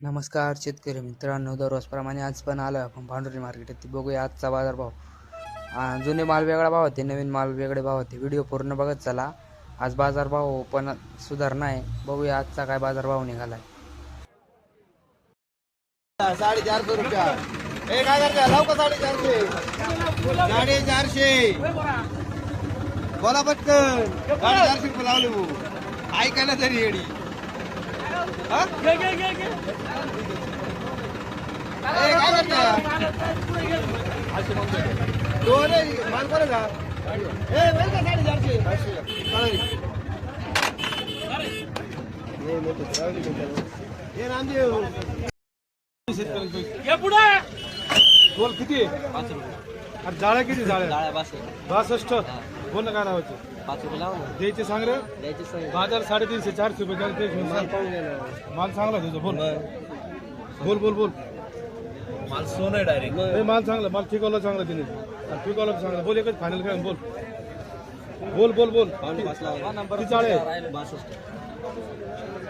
नमस्कार शेतकरी मित्रांनो, दररोजप्रमाणे आज पण आलो आपण भांडुरी मार्केट येथे. बघूया आजचा बाजारभाव. जुने माल वेगळा भाव होते, नवीन माल वेगळे भाव होते. व्हिडिओ पूर्ण बघत चला. आज बाजारभाव पण सुधारणा आहे. बघूया आजचा काय बाजारभाव निघालाय. 450 रुपया 1000 लाव का 450 450 बोला पटकन 450 रुपये लावले भाऊ. ऐकायला तरी येडी काय दोन माल कोण का नामदेव बोल किती जाळ्या किती जाळ्या 62 बोल ना काय नावाचे 5 रुपये लाव ना द्यायचे सांग रे द्यायचे सांग बाजार 350 400 रुपये द्यायला ते माल चांगला तुझा बोल बोल बोल बोल माल सोन आहे डायरेक्ट माल चांगला माल पिकवला चांगला तिने पिकवला चांगला बोल एकच फायनल काय बोल बोल बोल बोल किती जाळ्या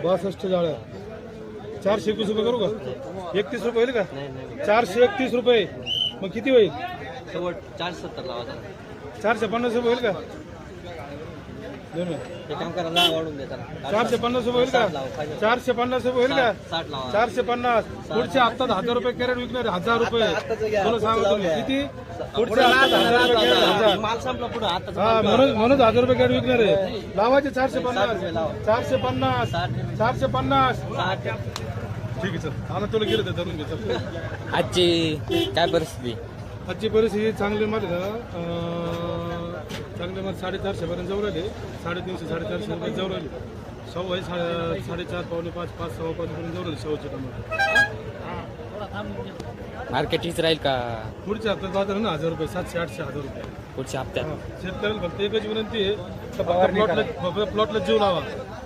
62 जाळ्या 421 रुपये करू का 31 रुपये होईल का 431 रुपये मग किती होईल 470 लावा 450 रुपये होईल का दोन ते काम करा ना वाढून दे त्याला 450 रुपये होईल का 450 रुपये होईल का 60 लावा 450 पुढच्या हप्त्यात 1000 रुपये कॅरेट विकणार 1000 रुपये तुला सांगतो तुम्ही किती पुढच्या हप्त्यात 1000 रुपये कॅरेट 1000 माल संपला पुढे आता हा म्हणून 1000 रुपये कॅरेट विकणार आहे लावायचे 450 450 450 ठीक आहे चल आम्ही तुला गेलं तर धरून घे चल आजची काय परिस्थिती? आजची परिस्थिती चांगली माल आहे ना चांगले माल 450 पर्यंत जाऊ राहिले 350 450 रुपये जाऊ राहिले सव्वा आहे 4.5 पावणे 5 5 सव्वा 5 पर्यंत जाऊ राहिले सव्वाचे टमाटर मार्केट हीच राहील का पुढच्या हप्त्यात बाजार आहे ना 1000 रुपये 700 800 1000 रुपये पुढच्या हप्त्यात? शेतकऱ्याला फक्त एकच विनंती आहे प्लॉटला जीव लावा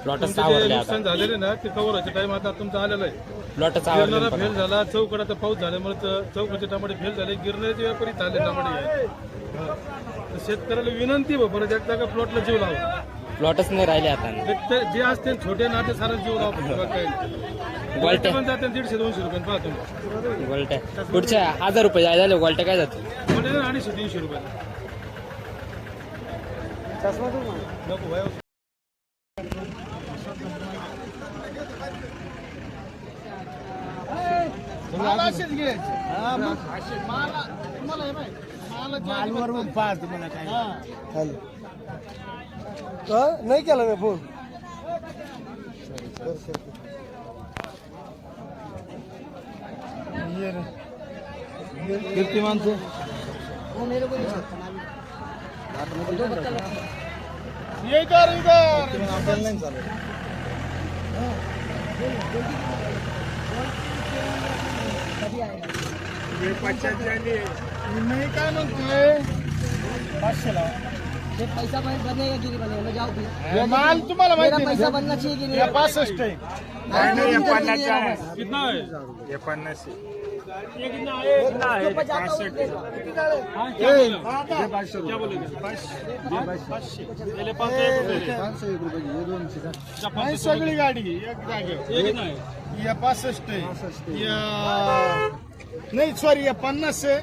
प्लॉटच तुमचे जे आवडले आता. नुकसान झालेले ना ते कव्हर व्हायचे टाइम आता तुमचा आलेला आहे प्लॉटच गिरणारा आवडले फेल झाला चौकडाचा पाऊस झाल्यामुळे चौकडचे टमाटे फेल झाले गिरणाचे व्यापारी झाले टमाटे आहे. तर शेतकऱ्याला विनंती आहे परत एकदा का प्लॉटला जीव लावा प्लॉटच नाही राहिले आता. ते जे असते छोटे नाते सारा जीव लावा काय गोल्टे पण जाते 150 200 रुपये पाहा तुम्ही गोल्ट्या पुढच्या 1000 रुपये जाय झाले. गोल्ट्या काय जाते? म्हणजे 250 300 रुपये नको भाई नाही केला मी फोन कीर्तिमानचं नाही काय म्हणतोय 500 ला पैसा बनेगा कि नहीं बनेगा मैं जाऊँ माल तुम्हाला माहिती आहे पैसा ना? बनना चाहिए कि नहीं या 65 आहे कितना आहे ये 50 ये कितना है कितना है 65 क्या बोलेंगे 500 पहले 500 रुपये सगळी गाडी एक जागेवर ये कितना है ये 65 है या नहीं सॉरी ये 50 है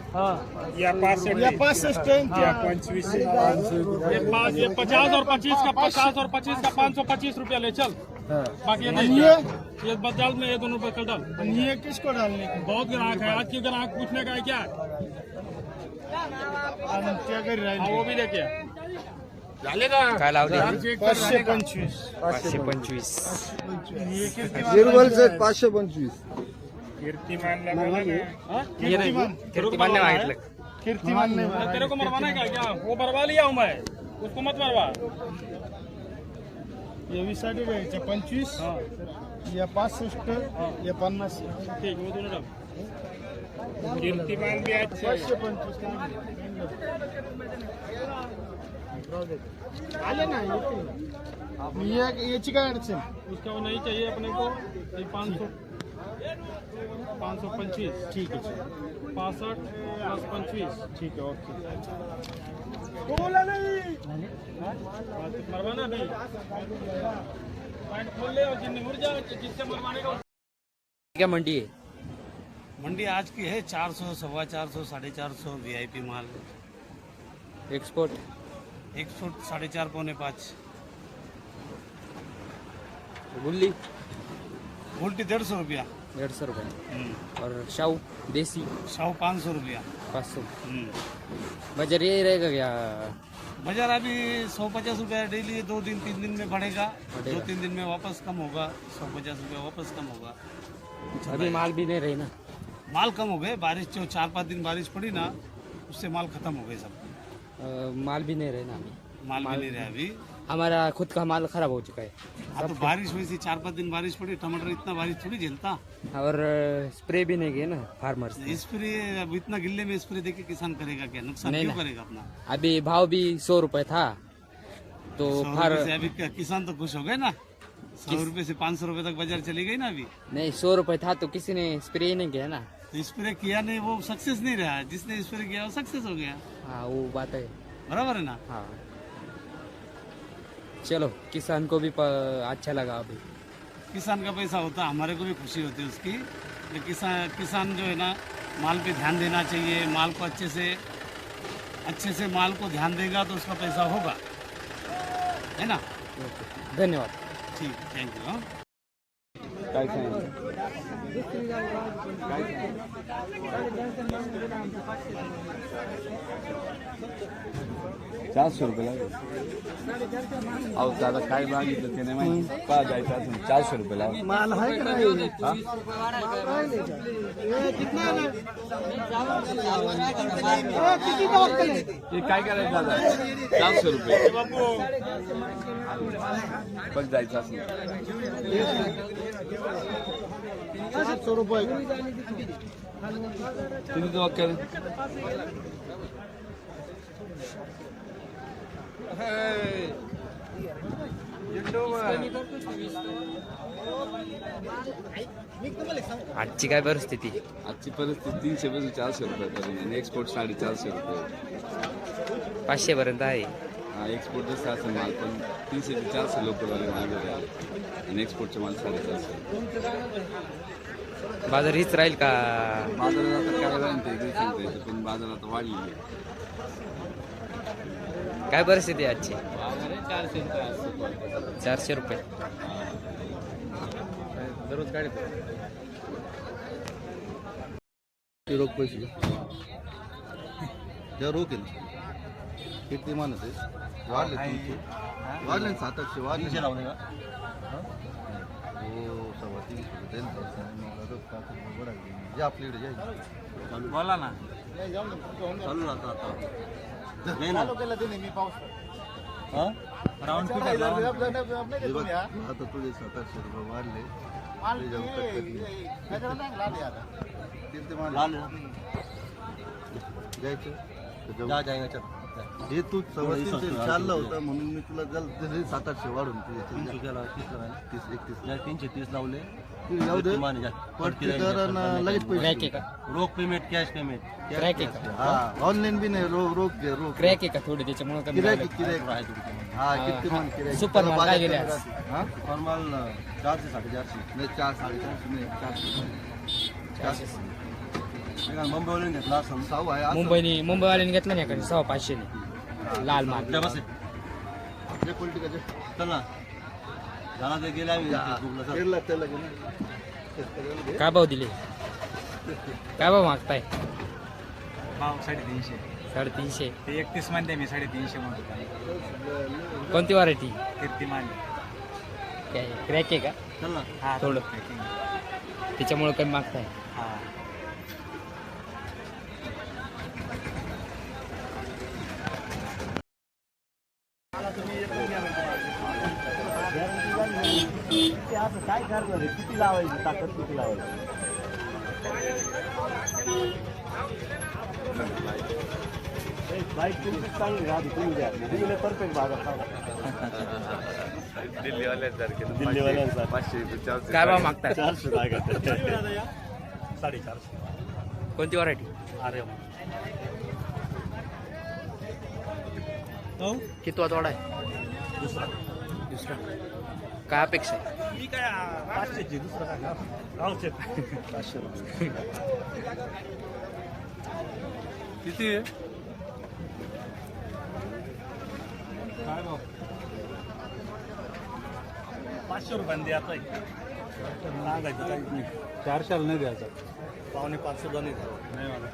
या 65 या 65 है या 25 ये 50 और 25 का 50 और 25 का 525 रुपया ले चल बाकी ये नहीं ये बदल में ये दोनों रुपये कल डाल ये किसको डालने बहुत ग्राहक है आज के ग्राहक पूछने का है क्या क्या कर रहा है वो भी लेके काय लावले? 525 525. निर्मल सेट 525 कीर्तिमान कीर्तिमान ने मागितलं. कीर्तिमान ने तेरे को मरवाना है क्या? वो मरवा लिया हूँ मैं, उसको मत मरवा. ये विसाठी घ्यायचे 25 या 65 या 50 ठीक वो दोनों डाल. कीर्तिमान भी अच्छा है 525 आले ना याची काय अडचण उसका वो नहीं चाहिए अपने को. 525 ठीक है 65 + 25 ठीक है ओके मरवाना नहीं पॉइंट खोल ले और जितने मुर्जा जिससे मरवाने का क्या मंडी है? मंडी आज की है 400, 450, 450 VIP माल। एक्सपोर्ट 100, 4.5, पौने 5। गुल्ली उल्टी 150 रुपया। 150 रुपये और शाहू देसी 500 रुपया। 500। बाजार यही रहेगा क्या? बाजार अभी 150 रुपया डेली, 2 दिन 3 दिन में बढ़ेगा। 2-3 दिन में वापस कम होगा। 150 रुपया वापस कम होगा। अभी माल भी नहीं रही ना। माल कम हो गए, बारिश जो 4-5 दिन बारिश पड़ी ना, उससे माल खत्म हो गए सब। माल भी नहीं रहे ना अभी। माल भी नहीं रहा अभी। हमारा खुद का माल खराब हो चुका है। हाँ तो बारिश हुई थी, 4-5 दिन बारिश पड़ी, टमाटर इतना बारिश थोड़ी झेलता। और स्प्रे भी नहीं किए ना फार्मर्स ने। स्प्रे अब इतना गिल्ले में स्प्रे देके किसान करेगा क्या? नुकसान नहीं क्यों ना। करेगा अपना? अभी भाव भी 100 रुपये था तो 100 फार रुपए से अभी किसान तो खुश हो गए ना। 100 रुपए से 500 रुपए तक बाजार चली गई ना अभी। नहीं 100 रुपये था तो किसी ने स्प्रे ही नहीं किया ना। तो स्प्रे किया नहीं, वो सक्सेस नहीं रहा। जिसने स्प्रे किया वो सक्सेस हो गया। हाँ वो बात है। बराबर है ना? हाँ चलो किसान को भी अच्छा लगा अभी। किसान का पैसा होता, हमारे को भी खुशी होती है उसकी। लेकिन किसान जो है ना, माल पे ध्यान देना चाहिए। माल को अच्छे से माल को ध्यान देगा तो उसका पैसा होगा, है ना? धन्यवाद। ठीक, थैंक यू। हाँ। काय सांगितलं? 400 रुपये लागेल. अहो दादा काय मागितलं ते नाही माहिती. का जायचं असेल 400 रुपये लागेल. माल है कि नहीं? हा? हे काय करायचं दादा? 400 रुपये. बघ जायचं असेल 700 रुपये. किती तो केलं? आजची काय परिस्थिती? आजची परिस्थिती 300 पासून 400 रुपयापर्यंत आणि एक्सपोर्ट 450 रुपये. 500 पर्यंत आहे. हा एक्सपोर्ट जसं असं माल पण 300 ते 400 लोकलवाले माल घेऊन आले आणि एक्सपोर्टचे माल 450. बाजार हीच राहील का? बाजारात आता काय राहील ते दिवसांचं आहे, पण बाजारात वाढलेली आहे. काय परिस्थिती आहे आजची? 400 400 रुपये. दररोज काय रोख पैसे त्या रोख आहे ना किती माणूस आहे वाढले 300 वाढले ना 700-800 वाढले. 300 लावले का? हो 350 जे आपल्याकडे जाईल बोला ना. चालू राहतं आता. नाही ना. हा? राऊंड फिगर लावा. आता तुझे 700 रुपये वाढले ते जाऊन किती माल लाल है. जायचं तर जाऊ. जा जाएगा चल. हे तू 350 चाललं होतं म्हणून मी तुला जल 700 वाढून तुझे 300 केला 30 लावा. 30-31 जा 330 लावले. जाऊ दे माने जा. पडते कर आणि लगेच क्रॅक आहे पैसे का? रोख पेमेंट, कॅश पेमेंट. क्रॅक आहे का? हा ऑनलाईन बी नाही रोख घे रोख क्रॅक आहे का थोडी त्याच्यामुळे कमी किराय लावलं? किराय आहे तुमची. हा किती मन किराय सुपर माल काय गेले आज? हा फॉर्मल 400 450. नाही 400-450 नाही 400 मुंबईवरून घेतला असं. साऊ आहे असं. मुंबईवाल्याने घेतलं नाही का? 500 ने लाल माल. बस आहे. जे पॉलिटिकाचे चल ना. जाना ते गेले आम्ही फेसबुकला. चल. केरला त्याला घे ना. शेतकऱ्याला घे. काय भाव दिले? काय भाव मागताय? भाव 350. 350. ते 31 म्हणते मी 350 म्हणतो. कोणती व्हरायटी? कीर्तिमान. काय क्रॅक आहे का? चल ना. हा थोडं. त्याच्यामुळे कमी मागताय. हा. काय करणार आहे? किती लावायची ताकद किती लावायची? बाईक तुमची चांगली राहते. तुम्ही द्या तुम्ही परफेक्ट बाजार दिल्लीवाल्यासारखे काय भाव मागताय? 400 लागत. 450. कोणती व्हरायटी? अरे कितवा तोडा आहे? दुसरा. काय अपेक्षा आहे? मी काय 500ची दुसरं काय गावचे 500 रुपये किती आहे? काय भाव 500 रुपयांनी द्यायचा सांगायचं काहीच नाही 400 नाही द्यायचा 450 सुद्धा नाही द्यायचा नाही मला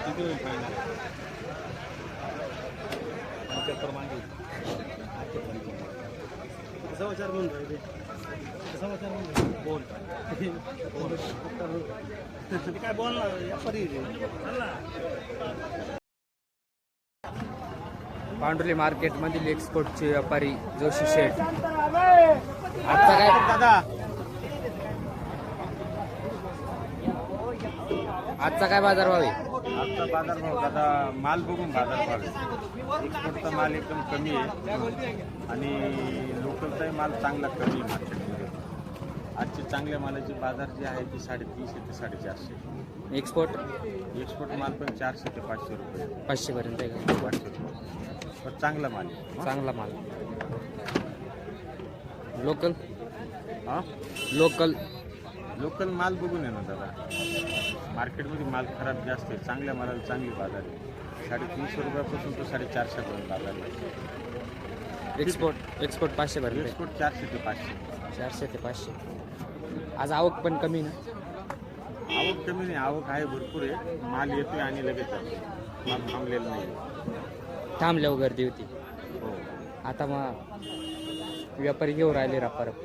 किती होईल फायनल 75 मागे समाचार म्हणून राहिले समाचार म्हणून बोल काय बोलणार व्यापारी पांडुली मार्केट मधील एक्सपोर्टचे व्यापारी जोशी शेठ. आजचा काय आजचा काय बाजारभाव आहे? आजचा बाजारभाव दादा माल बघून बाजारभाव आहे. एक्सपोर्टचा माल एकदम कमी आहे आणि लोकलचाही माल चांगला कमी आहे मार्केटमध्ये. आजची चांगल्या मालाची बाजार जी आहे ती 350 ते 450. एक्सपोर्ट माल पण 400 ते 500 रुपये 500 पर्यंत आहे का? 500 रुपये पण चांगला माल आहे. चांगला माल. लोकल हां लोकल माल बघून आहे ना दादा. मार्केटमध्ये माल खराब जास्त आहे. चांगल्या मालाला चांगली बाजार आहे. 350 रुपयापासून तो 450 पर्यंत बाजार आहे. एक्सपोर्ट 500 पर्यंत. एक्सपोर्ट 400 ते 500. 400 ते 500. आज आवक पण कमी ना? आवक कमी नाही, आवक आहे भरपूर आहे. माल येतोय आणि लगेच जातो. माल थांबलेला नाही. थांबल्यावर गर्दी होती. हो. आता मग व्यापारी घेऊन राहिले रापारप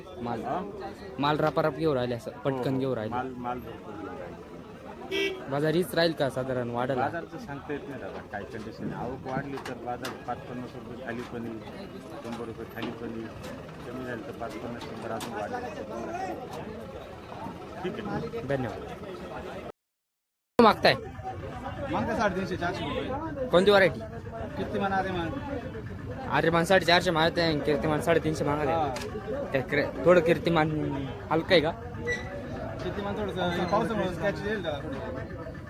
माल रापारप घेऊन राहिले असं पटकन घेऊन राहिले. माल भरपूर आहे. बाजार हीच राहील का साधारण वाढला? बाजारचं सांगता येत नाही दादा काय कंडिशन. आवक वाढली तर बाजार 5-50 रुपये खाली पण येईल, 100 रुपये खाली पण येईल. कमी झालं तर 5-50 अजून वाढेल. ठीक आहे. धन्यवाद. मागताय मागते 350 400 रुपये कोणती व्हरायटी? कीर्तिमान आर्यमान आर्यमान 450 मागते आहे, कीर्तिमान 350 मागायला. थोडं कीर्तिमान हलकं आहे का? कीर्तिमान थोडंसं पावसामुळे स्कॅच येईल त्याला थोडं.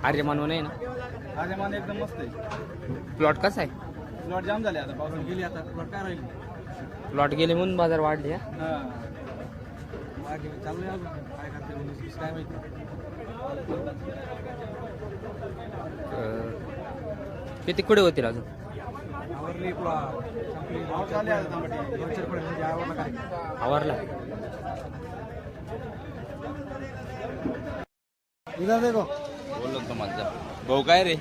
आर्यमान नाही ना? आर्यमान एकदम मस्त आहे. प्लॉट कसा आहे? प्लॉट जाम झाले आता पावसाने गेली आता प्लॉट काय राहील. प्लॉट गेले म्हणून बाजार वाढले. हां चालू आहे अजून काय करते म्हणून काय माहिती. किती कुठे होतील अजून? आवरली भाव चालले आता टमाटे 200 रुपये म्हणजे आवरला काय. आवरला. इधर देखो बोललो तो माझा भाऊ काय रे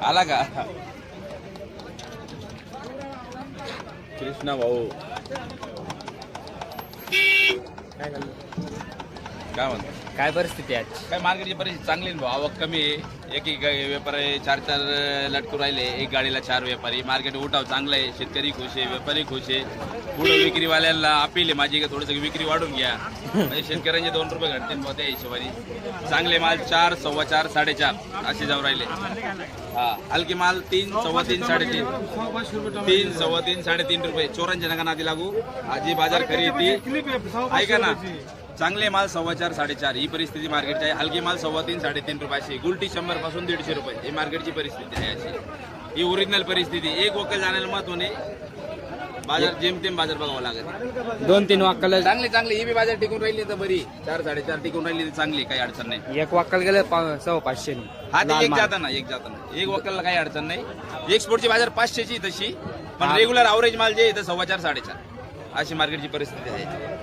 आला का कृष्णा भाऊ काय म्हणतो काय परिस्थिती आहे आज? काय मार्केटची परिस्थिती चांगली आहे भाऊ. आवक कमी आहे. एक व्यापारी 4 लटकू राहिले. एक गाडीला 4 व्यापारी. मार्केट उठाव चांगलं आहे. शेतकरी खुश आहे, व्यापारी खुश आहे. पुढं विक्रीवाल्यांना अपील आहे माझी का थोडंसं विक्री वाढून घ्या म्हणजे शेतकऱ्यांचे 2 रुपये घटतील मग त्या हिशोबाने. चांगले माल 4, 4.25, 4.5 असे जाऊ राहिले. हा हलके माल 3, 3.25, 3.5, 3, 3.25, 3.5 रुपये. चोरांच्या नका नादी लागू. आजी बाजार खरी ती ऐका ना. चांगले माल 4.25, 4.5 ही परिस्थिती मार्केटची आहे. हलके माल 3.25, 3.5 रुपये अशी. गुलटी 100 पासून 150 रुपये ही मार्केटची परिस्थिती आहे अशी. ही ओरिजिनल परिस्थिती. एक वक्कल जाण्याला महत्व नाही. बाजार जेमतेम बाजार बघावं लागत. 2-3 वाक्कल चांगली ही बी बाजार टिकून राहिली तर बरी. 4, 4.5 टिकून राहिली तर चांगली, काही अडचण नाही. एक वाक्कल गेलं 500. हा ते एक जाताना एक वक्कलला काही अडचण नाही. एक्सपोर्टची बाजार 500ची तशी पण रेग्युलर अवरेज माल जे आहे 4.25, 4.5 अशी मार्केटची परिस्थिती आहे.